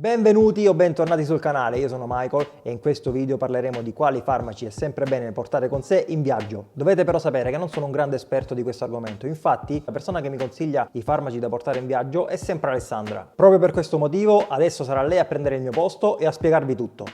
Benvenuti o bentornati sul canale, io sono Michael e in questo video parleremo di quali farmaci è sempre bene portare con sé in viaggio. Dovete però sapere che non sono un grande esperto di questo argomento, infatti la persona che mi consiglia i farmaci da portare in viaggio è sempre Alessandra. Proprio per questo motivo adesso sarà lei a prendere il mio posto e a spiegarvi tutto.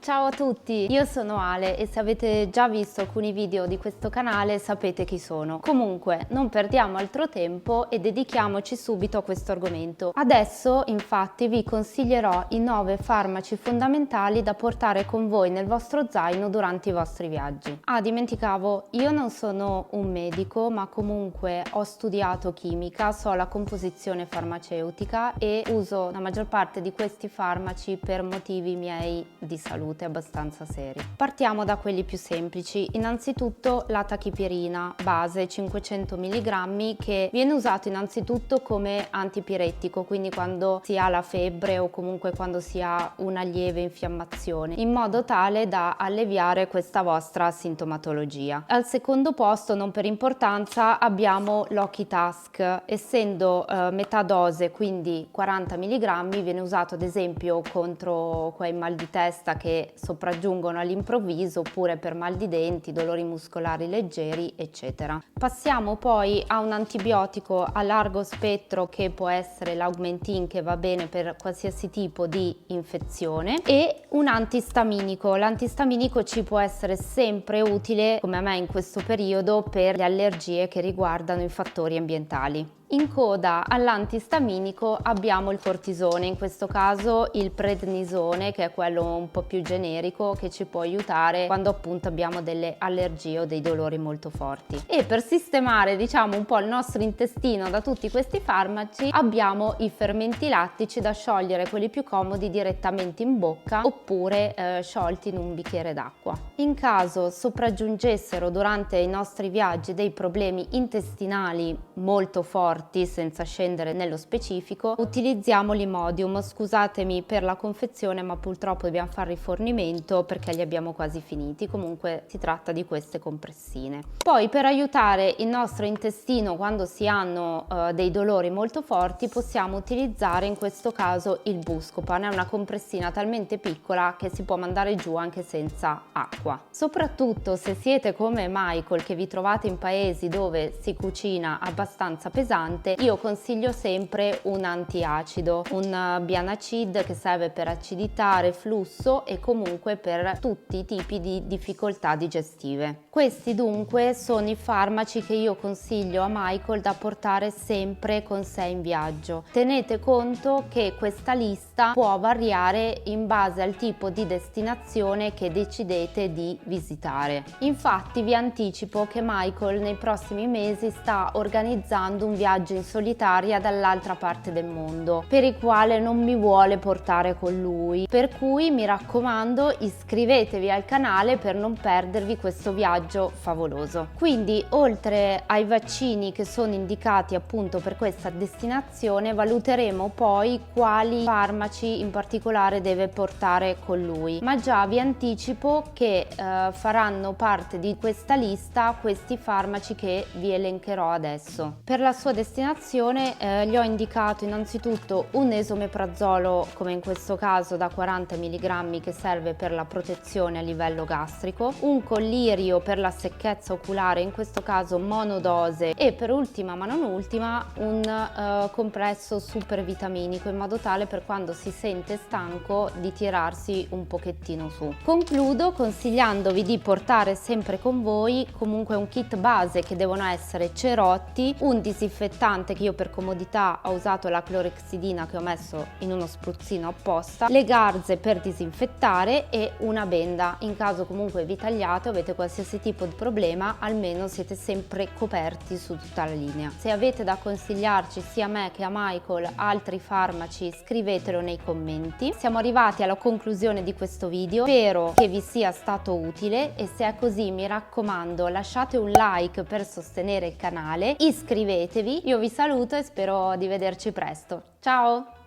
Ciao a tutti, io sono Ale e se avete già visto alcuni video di questo canale sapete chi sono. Comunque non perdiamo altro tempo e dedichiamoci subito a questo argomento. Adesso infatti vi consiglierò i 9 farmaci fondamentali da portare con voi nel vostro zaino durante i vostri viaggi. Ah, dimenticavo, io non sono un medico ma comunque ho studiato chimica, so la composizione farmaceutica e uso la maggior parte di questi farmaci per motivi miei di salute abbastanza seri. Partiamo da quelli più semplici. Innanzitutto la tachipirina base 500 mg che viene usato innanzitutto come antipirettico, quindi quando si ha la febbre o comunque quando si ha una lieve infiammazione, in modo tale da alleviare questa vostra sintomatologia. Al secondo posto, non per importanza, abbiamo l'Okitask. Essendo metà dose, quindi 40 mg, viene usato ad esempio contro quei mal di testa che sopraggiungono all'improvviso oppure per mal di denti, dolori muscolari leggeri, eccetera. Passiamo poi a un antibiotico a largo spettro che può essere l'Augmentin, che va bene per qualsiasi tipo di infezione, e un antistaminico. L'antistaminico ci può essere sempre utile, come a me in questo periodo, per le allergie che riguardano i fattori ambientali. In coda all'antistaminico abbiamo il cortisone, in questo caso il prednisone, che è quello un po' più generico che ci può aiutare quando appunto abbiamo delle allergie o dei dolori molto forti. E per sistemare diciamo un po' il nostro intestino da tutti questi farmaci abbiamo i fermenti lattici da sciogliere, quelli più comodi direttamente in bocca oppure sciolti in un bicchiere d'acqua. In caso sopraggiungessero durante i nostri viaggi dei problemi intestinali molto forti, senza scendere nello specifico, utilizziamo l'Imodium. Scusatemi per la confezione ma purtroppo dobbiamo fare rifornimento perché li abbiamo quasi finiti. Comunque si tratta di queste compressine. Poi per aiutare il nostro intestino quando si hanno dei dolori molto forti possiamo utilizzare in questo caso il Buscopan. È una compressina talmente piccola che si può mandare giù anche senza acqua. Soprattutto se siete come Michael che vi trovate in paesi dove si cucina abbastanza pesante, io consiglio sempre un antiacido, un Bianacid che serve per acidità, reflusso e comunque per tutti i tipi di difficoltà digestive. Questi dunque sono i farmaci che io consiglio a Michael da portare sempre con sé in viaggio. Tenete conto che questa lista può variare in base al tipo di destinazione che decidete di visitare. Infatti vi anticipo che Michael nei prossimi mesi sta organizzando un viaggio in solitaria dall'altra parte del mondo, per il quale non mi vuole portare con lui, per cui mi raccomando iscrivetevi al canale per non perdervi questo viaggio favoloso. Quindi oltre ai vaccini che sono indicati appunto per questa destinazione, valuteremo poi quali farmaci in particolare deve portare con lui, ma già vi anticipo che faranno parte di questa lista questi farmaci che vi elencherò adesso. Per la sua destinazione gli ho indicato innanzitutto un esomeprazolo, come in questo caso da 40 mg, che serve per la protezione a livello gastrico, un collirio per la secchezza oculare, in questo caso monodose, e per ultima ma non ultima un compresso super vitaminico, in modo tale per quando si sente stanco di tirarsi un pochettino su. Concludo consigliandovi di portare sempre con voi comunque un kit base che devono essere cerotti, un disinfettante che io per comodità ho usato la clorexidina che ho messo in uno spruzzino apposta, le garze per disinfettare e una benda. In caso comunque vi tagliate o avete qualsiasi tipo di problema, almeno siete sempre coperti su tutta la linea. Se avete da consigliarci sia a me che a Michael altri farmaci, scrivetelo nei commenti. Siamo arrivati alla conclusione di questo video, spero che vi sia stato utile e se è così mi raccomando lasciate un like per sostenere il canale, iscrivetevi, io vi saluto e spero di vederci presto. Ciao!